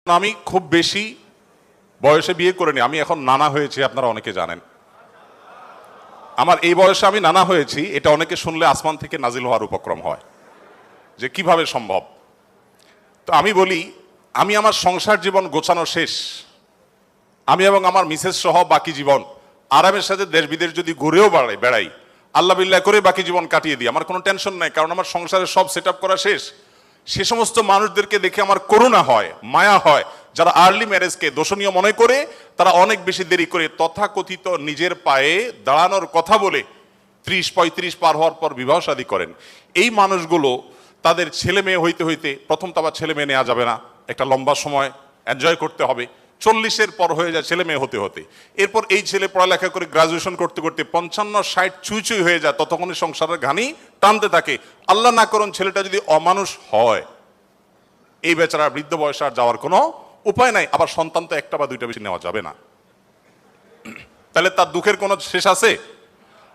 আমি খুব বেশি বয়সে বিয়ে করিনি, আমি এখন নানা হয়েছি, আপনারা অনেকে জানেন। আমার এই বয়সে আমি নানা হয়েছি, এটা অনেকে শুনলে আসমান থেকে নাজিল হওয়ার উপক্রম হয় যে কিভাবে সম্ভব। তো আমি বলি, আমি আমার সংসার জীবন গোছানো শেষ, আমি এবং আমার মিসেস সহ বাকি জীবন আরামের সাথে দেশ বিদেশ যদি ঘুরেও বেড়াই, আল্লাহ বিল্লাহ করে বাকি জীবন কাটিয়ে দিই, আমার কোনো টেনশন নাই, কারণ আমার সংসারের সব সেট আপ করা শেষ। সে সমস্ত মানুষদেরকে দেখে আমার করুণা হয়, মায়া হয়, যারা আর্লি ম্যারেজকে দোষণীয় মনে করে, তারা অনেক বেশি দেরি করে তথাকথিত নিজের পায়ে দাঁড়ানোর কথা বলে 30-35 পার হওয়ার পর বিবাহ শাদী করেন। এই মানুষগুলো তাদের ছেলে মেয়ে হইতে হইতে, প্রথম তো আবার ছেলে মেয়ে নেওয়া যাবে না, একটা লম্বা সময় এনজয় করতে হবে, 40-এর পর হয়ে যায় ছেলে মেয়ে হতে হতে। এরপর এই ছেলে পড়ালেখা করে গ্রাজুয়েশন করতে করতে 55-60 চুই হয়ে যায়, ততক্ষণে সংসারের ঘানি টানতে থাকে। আল্লাহ না করুন ছেলেটা যদি অমানুষ হয়, এই বেচারা বৃদ্ধ বয়সে আর যাওয়ার কোনো উপায় নাই। আবার সন্তান তো একটা বা দুইটা বেশি নেওয়া যাবে না, তাহলে তার দুঃখের কোনো শেষ আছে?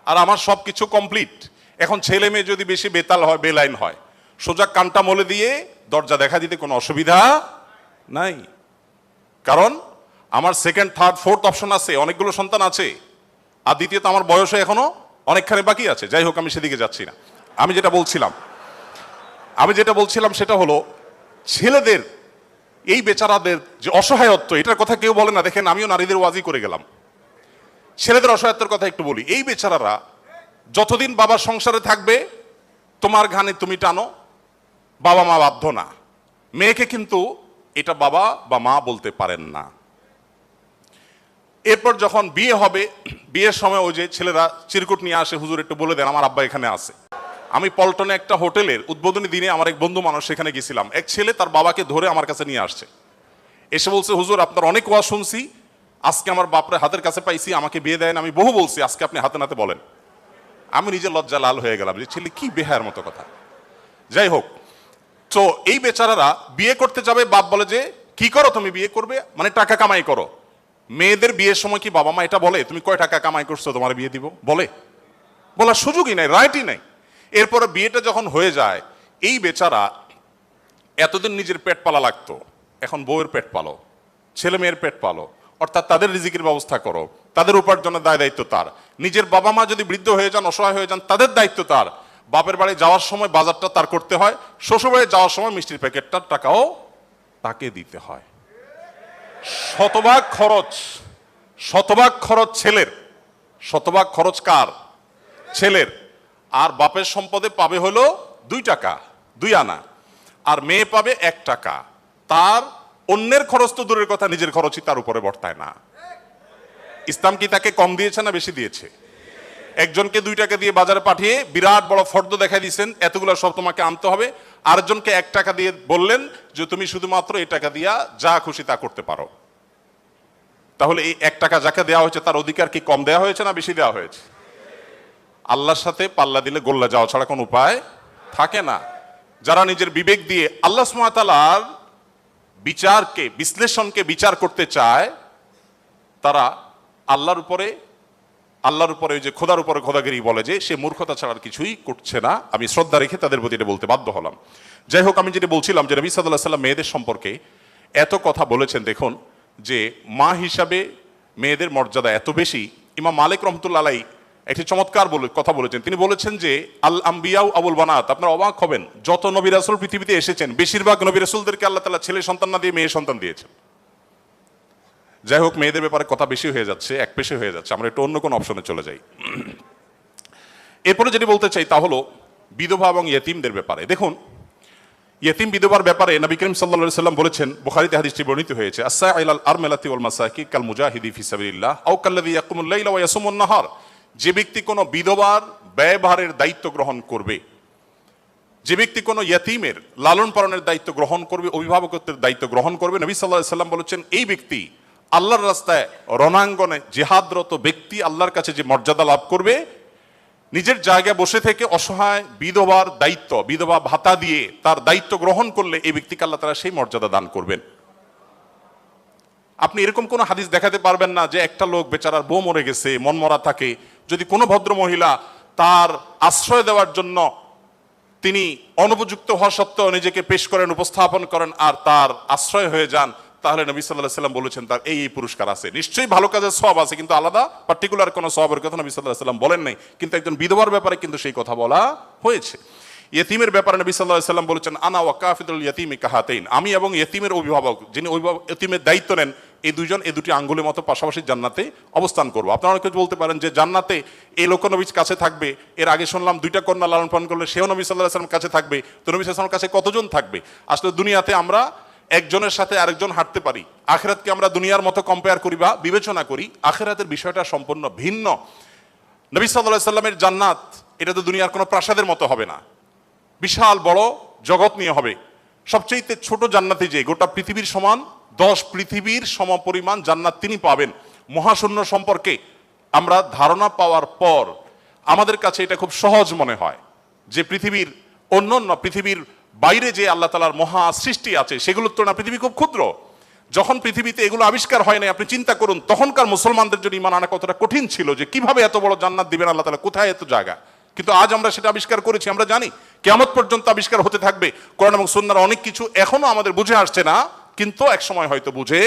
আর আমার সবকিছু কমপ্লিট। এখন ছেলে মেয়ে যদি বেশি বেতাল হয়, বেলাইন হয়, সোজা কানটা মলে দিয়ে দরজা দেখা দিতে কোনো অসুবিধা নাই, কারণ আমার সেকেন্ড থার্ড ফোর্থ অপশন আছে, অনেকগুলো সন্তান আছে। আর দ্বিতীয়ত আমার বয়সে এখনো অনেকখানি বাকি আছে। যাই হোক, আমি সেদিকে যাচ্ছি না। আমি যেটা বলছিলাম সেটা হলো, ছেলেদের এই বেচারাদের যে অসহায়ত্ব, এটার কথা কেউ বলে না। দেখেন, আমিও নারীদের ওয়াজি করে গেলাম, ছেলেদের অসহায়ত্বের কথা একটু বলি। এই বেচারারা যতদিন বাবার সংসারে থাকবে, তোমার ঘানে তুমি টানো, বাবা মা বাধ্য না। মেয়েকে কিন্তু এটা বাবা বা মা বলতে পারেন না। এরপর যখন বিয়ে হবে, বিয়ের সময় ওই যে ছেলেরা চিরকুট নিয়ে আসে, হুজুর একটু বলে দেন আমার আব্বা এখানে আছে। আমি পল্টনে একটা হোটেলের উদ্বোধনী দিনে আমার এক বন্ধু মানুষ সেখানে গেছিলাম, এক ছেলে তার বাবাকে ধরে আমার কাছে নিয়ে আসছে, এসে বলছে, হুজুর আপনার অনেক ওয়াজ শুনছি, আজকে আমার বাপরে হাতের কাছে পাইছি, আমাকে বিয়ে দেন। আমি বহু বলছি, আজকে আপনি হাতে নাতে বলেন। আমি নিজে লজ্জা লাল হয়ে গেলাম যে ছেলে কি বেহায়ার মতো কথা। যাই হোক, তো এই বেচারারা বিয়ে করতে যাবে, বাপ বলে যে কি করো তুমি, বিয়ে করবে মানে টাকা কামাই করো। মেয়েদের বিয়ের সময় কি বাবা মা এটা বলে তুমি কয় টাকা কামাই করছো তোমার বিয়ে দিব? বলার সুযোগই নাই, রাইটই নাই। এরপরে বিয়েটা যখন হয়ে যায়, এই বেচারা এতদিন নিজের পেট পালা লাগতো, এখন বউয়ের পেট পালো, ছেলে মেয়ের পেট পালো, অর্থাৎ তাদের রিজিকের ব্যবস্থা করো, তাদের উপার্জনের দায় দায়িত্ব তার। নিজের বাবা মা যদি বৃদ্ধ হয়ে যান, অসহায় হয়ে যান, তাদের দায়িত্ব তার। বাপের বাড়ি যাওয়ার সময় বাজারটা তার করতে হয়, শ্বশুর বাড়ি যাওয়ার সময় মিষ্টির প্যাকেটটার টাকাও তাকে দিতে হয়। শতভাগ খরচ ছেলের, শতভাগ খরচ কার? ছেলের। আর বাপের সম্পদে পাবে হলো 2 টাকা, 2 আনা, আর মেয়ে পাবে 1 টাকা। তার অন্যের খরচ তো দূরের কথা, নিজের খরচই তার উপরে বর্তায় না। ইসলাম কি তাকে কম দিয়েছে না বেশি দিয়েছে? একজনকে 2 টাকা দিয়ে বাজারে পাঠিয়ে বিরাট বড় ফর্দ দেখাই দিয়েছেন, এতগুলো সব তোমাকে আনতে হবে। আরেকজনকে 1 টাকা দিয়ে বললেন যে তুমি শুধুমাত্র এই টাকা দিয়া যা খুশি তা করতে পারো। তাহলে এই 1 টাকা যাকে দেওয়া হয়েছে, তার অধিকার কি কম দেওয়া হয়েছে না বেশি দেওয়া হয়েছে? আল্লাহর সাথে পাল্লা দিলে গোল্লা যাওয়া ছাড়া কোনো উপায় থাকে না। যারা নিজের বিবেক দিয়ে আল্লাহ সুবহানাহু ওয়া তাআলার বিচারকে, বিশ্লেষণকে বিচার করতে চায়, তারা আল্লাহর উপরে ওই যে খোদার উপরে খোদাগিরি বলে, যে সে মূর্খতা ছাড়া আর কিছুই করছে না। আমি শ্রদ্ধা রেখে তাদের প্রতি এটা বলতে বাধ্য হলাম। যাই হোক, আমি যেটা বলছিলাম যে নবী সাল্লাল্লাহু আলাইহি ওয়াসাল্লাম মেয়েদের সম্পর্কে এত কথা বলেছেন। দেখুন যে মা হিসাবে মেয়েদের মর্যাদা এত বেশি। ইমাম মালিক রহমতুল্লাহ আলাইহি একটি চমৎকার কথা বলেছেন। তিনি বলেছেন যে আল আম্বিয়াউ আবুল বানাত। আপনারা অবাক হবেন, যত নবী রাসূল পৃথিবীতে এসেছেন, বেশিরভাগ নবী রাসূলদেরকে আল্লাহ তাআলা ছেলে সন্তান না দিয়ে মেয়ে সন্তান দিয়েছেন। যাই হোক, মেয়েদের ব্যাপারে কথা বেশি হয়ে যাচ্ছে, একপেশে হয়ে যাচ্ছে, আমরা একটু অন্য কোনো অপশনে চলে যাই। এরপরে যেটি বলতে চাই তা হলো বিধবা এবং ইয়েতিমদের ব্যাপারে। দেখুন, ইয়েতিম বিধবার ব্যাপারে নবী করিম সাল্লাল্লাহু আলাইহি সাল্লাম বলেছেন, বুখারীতে হাদিসটি বর্ণিত হয়েছে, আস-সাইলাল আরমালাতি ওয়াল মাসাকি কাল মুজাহিদি ফি সাবিলিল্লাহ আও কাল্লাযী ইয়াকুমুল লাইলা ওয়া ইয়াসুমুন নাহার। যে ব্যক্তি কোনো বিধবার ব্যয়ভারের দায়িত্ব গ্রহণ করবে, যে ব্যক্তি কোনো ইয়েতিমের লালন পালনের দায়িত্ব গ্রহণ করবে, অভিভাবকত্বের দায়িত্ব গ্রহণ করবে, নবী সাল্লাল্লাহু আলাইহি সাল্লাম বলেছেন, এই ব্যক্তি আল্লাহর রাস্তায় রণাঙ্গনে জিহাদরত ব্যক্তি আল্লাহর কাছে যে মর্যাদা লাভ করবে, নিজের জায়গায় বসে থেকে অসহায় বিধবার দায়িত্ব, বিধবা ভাতা দিয়ে তার দায়িত্ব গ্রহণ করলে এই ব্যক্তিকে আল্লাহ তাআলা সেই মর্যাদা দান করবেন। আপনি এরকম কোনো হাদিস দেখাতে পারবেন না যে একটা লোক বেচারার বউ মরে গেছে, মন মরা থাকে, যদি কোনো ভদ্র মহিলা তার আশ্রয় দেওয়ার জন্য তিনি অনুপযুক্ত হওয়া সত্ত্বেও নিজেকে পেশ করেন, উপস্থাপন করেন, আর তার আশ্রয় হয়ে যান, তাহলে নবী সাল্লাল্লাহু আলাইহি ওয়াসাল্লাম বলেছেন তার এই পুরস্কার আছে। নিশ্চয়ই ভালো কাজের সওয়াব আছে, কিন্তু আলাদা পার্টিকুলার কোনো সওয়াবের কথা নবী সাল্লাল্লাহু আলাইহি ওয়াসাল্লাম বলেন নাই। কিন্তু একজন বিধবার ব্যাপারে কিন্তু সেই কথা বলা হয়েছে। ইয়েতিমের ব্যাপারে নবী সাল্লাল্লাহু আলাইহি ওয়াসাল্লাম বলেছেন, আনা ওয়া কাফিলুল ইয়াতিমি কাহাতাইন, আমি এবং ইয়েতিমের অভিভাবক, যিনি ইয়েতিমের দায়িত্ব নেন, এই দুইজন এই দুটি আঙ্গুলের মতো পাশাপাশি জান্নাতে অবস্থান করবো। আপনারা অনেকে বলতে পারেন যে জান্নাতে এই লোক নবীর কাছে থাকবে, এর আগে শুনলাম দুইটা কন্যা লালন পালন করলে সেও নবী সাল্লাল্লাহু আলাইহি ওয়াসাল্লামের কাছে থাকবে, তো নবী সাল্লাল্লাহু আলাইহি ওয়াসাল্লামের কাছে কতজন থাকবে? আসলে দুনিয়াতে আমরা একজনের সাথে আরেকজন হাঁটতে পারি, আখিরাতকে আমরা দুনিয়ার মতো কম্পেয়ার করি বা বিবেচনা করি, আখিরাতের বিষয়টা সম্পূর্ণ ভিন্ন। নবী সাল্লাল্লাহু আলাইহি ওয়াসাল্লামের জান্নাত এটা তো দুনিয়ার কোনো প্রাসাদের মতো হবে না, বিশাল বড় জগৎ নিয়ে হবে। সবচেয়ে ছোট জান্নাতে যে গোটা পৃথিবীর সমান 10 পৃথিবীর সমপরিমাণ জান্নাত তিনি পাবেন। মহাশূন্য সম্পর্কে আমরা ধারণা পাওয়ার পর আমাদের কাছে এটা খুব সহজ মনে হয় যে পৃথিবীর অন্যান্য পৃথিবীর বাইরে যে আল্লাহ তাআলার মহা সৃষ্টি আছে সেগুলোর তুলনায় পৃথিবী খুব ক্ষুদ্র। যখন পৃথিবীতে এগুলো আবিষ্কার হয় নাই, আপনি চিন্তা করুন তখনকার মুসলমানদের জন্য ঈমান আনা কতটা কঠিন ছিল, যে কিভাবে এত বড় জান্নাত দিবেন আল্লাহ তাআলা, কোথায় এত জায়গা। কিন্তু আজ আমরা সেটা আবিষ্কার করেছি, আমরা জানি কিয়ামত পর্যন্ত আবিষ্কার হতে থাকবে। কোরআন এবং সুন্নাহর অনেক কিছু এখনো আমাদের বুঝে আসছে না, কিন্তু এক সময় হয়তো বুঝে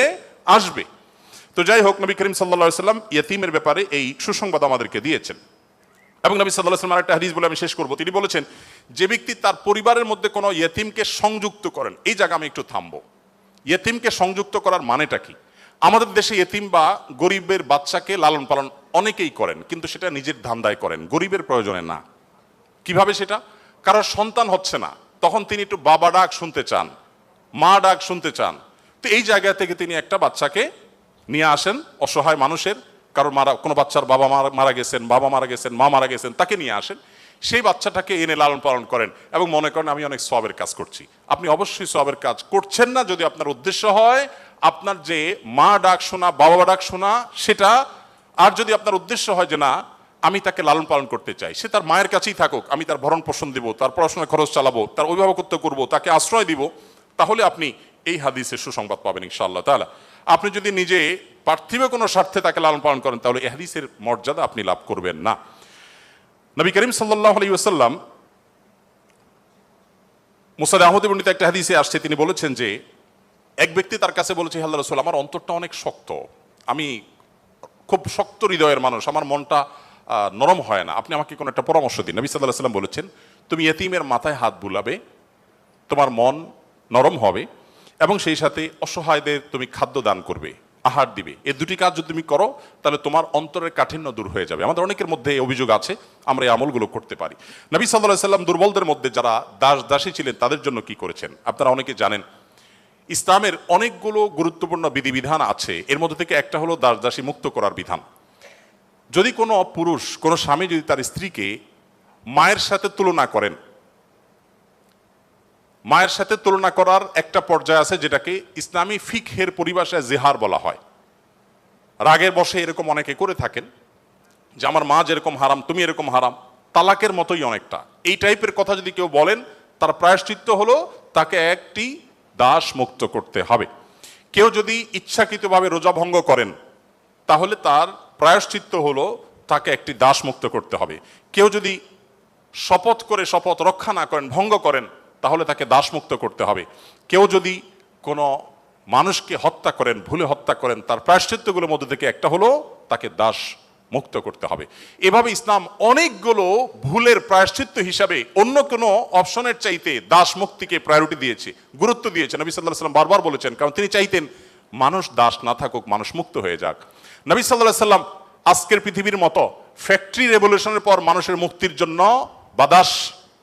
আসবে। তো যাই হোক, নবী করিম সাল্লাল্লাহু আলাইহি ওয়াসাল্লাম ইয়েতিমের ব্যাপারে এই সুসংবাদ আমাদেরকে দিয়েছেন। এবং নবী সাল্লাল্লাহু আলাইহি ওয়াসাল্লাম আরেকটা হাদিস বলে আমি শেষ করব, তিনি বলেছেন যে ব্যক্তি তার পরিবারের মধ্যে কোনো ইয়েতিমকে সংযুক্ত করেন, এই জায়গা আমি একটু থামবো। ইয়েতিমকে সংযুক্ত করার মানেটা কি? আমাদের দেশে ইয়েতিম বা গরিবের বাচ্চাকে লালন পালন অনেকেই করেন, কিন্তু সেটা নিজের ধান্দায় করেন, গরিবের প্রয়োজনে না। কিভাবে সেটা? কারোর সন্তান হচ্ছে না, তখন তিনি একটু বাবা ডাক শুনতে চান, মা ডাক শুনতে চান, তো এই জায়গা থেকে তিনি একটা বাচ্চাকে নিয়ে আসেন, অসহায় মানুষের, কারোর কোনো বাচ্চার বাবা মারা গেছেন, বাবা মারা গেছেন, মা মারা গেছেন, তাকে নিয়ে আসেন, সেই বাচ্চাটাকে এনে লালন পালন করেন এবং মনে করেন আমি অনেক সওয়াবের কাজ করছি। আপনি অবশ্যই সওয়াবের কাজ করছেন না যদি আপনার উদ্দেশ্য হয় আপনার যে মা ডাক শোনা, বাবা ডাক শোনা সেটা, আর যদি আপনার উদ্দেশ্য হয় যে না আমি তাকে লালন পালন করতে চাই, সে তার মায়ের কাছেই থাকুক, আমি তার ভরণ পোষণ দিব, তার পড়াশোনার খরচ চালাবো, তার অভিভাবকত্ব করব, তাকে আশ্রয় দিব, তাহলে আপনি এই হাদিসের সুসংবাদ পাবেন ইনশাআল্লাহ তাআলা। আপনি যদি নিজে পার্থিব কোনো স্বার্থে তাকে লালন পালন করেন তাহলে এই হাদিসের মর্যাদা আপনি লাভ করবেন না। নবী করিম সাল্লাল্লাহু আলাইহি ওয়াসাল্লাম মুসনাদ আহমদে বর্ণিত একটা হাদিসে আসছে, তিনি বলেছেন যে এক ব্যক্তি তার কাছে বলেছে, হে আল্লাহর রাসূল, আমার অন্তরটা অনেক শক্ত, আমি খুব শক্ত হৃদয়ের মানুষ, আমার মনটা নরম হয় না, আপনি আমাকে কোনো একটা পরামর্শ দিন। নবী সাল্লাল্লাহু আলাইহি ওয়াসাল্লাম বলেছেন, তুমি ইয়েতিমের মাথায় হাত বুলাবে, তোমার মন নরম হবে, এবং সেই সাথে অসহায়দের তুমি খাদ্য দান করবে, আহার দিবে। এই দুটি কাজ যদি তুমি করো তাহলে তোমার অন্তরের কাঠিন্য দূর হয়ে যাবে। আমাদের অনেকের মধ্যে এই অভিযোগ আছে, আমরা এই আমলগুলো করতে পারি। নবী সাল্লাল্লাহু আলাইহি ওয়াসাল্লাম দুর্বলদের মধ্যে যারা দাসী ছিলেন তাদের জন্য কি করেছেন আপনারা অনেকে জানেন। ইসলামের অনেকগুলো গুরুত্বপূর্ণ বিধিবিধান আছে, এর মধ্যে থেকে একটা হলো দাসী মুক্ত করার বিধান। যদি কোনো পুরুষ, কোনো স্বামী যদি তার স্ত্রীকে মায়ের সাথে তুলনা করেন, মায়ের সাথে তুলনা করার একটা পর্যায়ে আছে যেটাকে ইসলামী ফিকহের পরিভাষায় জিহার বলা হয়। রাগের বশে এরকম অনেকে করে থাকেন যে আমার মা যেরকম হারাম তুমি এরকম হারাম, তালাকের মতোই অনেকটা, এই টাইপের কথা যদি কেউ বলেন তার প্রায়শ্চিত্ত হলো তাকে একটি দাস মুক্ত করতে হবে। কেউ যদি ইচ্ছাকৃতভাবে রোজা ভঙ্গ করেন তাহলে তার প্রায়শ্চিত্ত হলো তাকে একটি দাস মুক্ত করতে হবে। কেউ যদি শপথ করে শপথ রক্ষা না করেন, ভঙ্গ করেন, তাহলে তাকে দাস মুক্ত করতে হবে। কেউ যদি কোনো মানুষকে হত্যা করেন, ভুলে হত্যা করেন, তার প্রায়শ্চিত্তগুলোর মধ্যে থেকে একটা হলো তাকে দাস মুক্ত করতে হবে। এভাবে ইসলাম অনেকগুলো ভুলের প্রায়শ্চিত্ত হিসাবে অন্য কোনো অপশনের চাইতে দাস মুক্তিকে প্রায়োরিটি দিয়েছে, গুরুত্ব দিয়েছে। নবী সাল্লাল্লাহু আলাইহি ওয়াসাল্লাম বারবার বলেছেন, কারণ তিনি চাইতেন মানুষ দাস না থাকুক, মানুষ মুক্ত হয়ে যাক। নবী সাল্লাল্লাহু আলাইহি ওয়াসাল্লাম আজকের পৃথিবীর মতো ফ্যাক্টরি রেভলিউশনের পর মানুষের মুক্তির জন্য বা দাস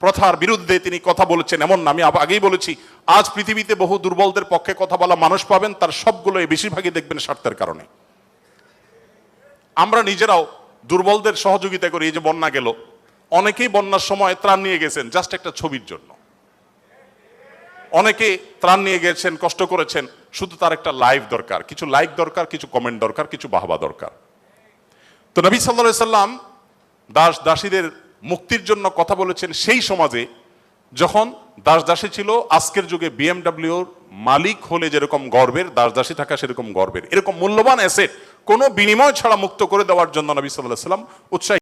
প্রথার বিরুদ্ধে তিনি কথা বলেছেন এমন না। আমি আগেই বলেছি, আজ পৃথিবীতে বহু দুর্বলদের পক্ষে কথা বলা মানুষ পাবেন, তার সবগুলোই বেশিরভাগই দেখবেন স্বার্থের কারণে। আমরা নিজেরাও দুর্বলদের সহযোগিতা করি। এই যে বন্যা গেল, অনেকেই বন্যার সময় ত্রাণ নিয়ে গেছেন জাস্ট একটা ছবির জন্য, অনেকে ত্রাণ নিয়ে গেছেন, কষ্ট করেছেন, শুধু তার একটা লাইভ দরকার, কিছু লাইক দরকার, কিছু কমেন্ট দরকার, কিছু বাহবা দরকার। তো নবী সাল্লাল্লাহু আলাইহি ওয়াসাল্লাম দাসীদের মুক্তির জন্য কথা বলেছেন সেই সমাজে যখন দাসী ছিল আজকের যুগে বিএমডব্লিউর মালিক হলে যেরকম গর্বের, দাসী থাকা সেরকম গর্বের। এরকম মূল্যবান অ্যাসেট কোনো বিনিময় ছাড়া মুক্ত করে দেওয়ার জন্য নবী সাল্লাল্লাহু আলাইহি ওয়াসাল্লাম উৎসাহী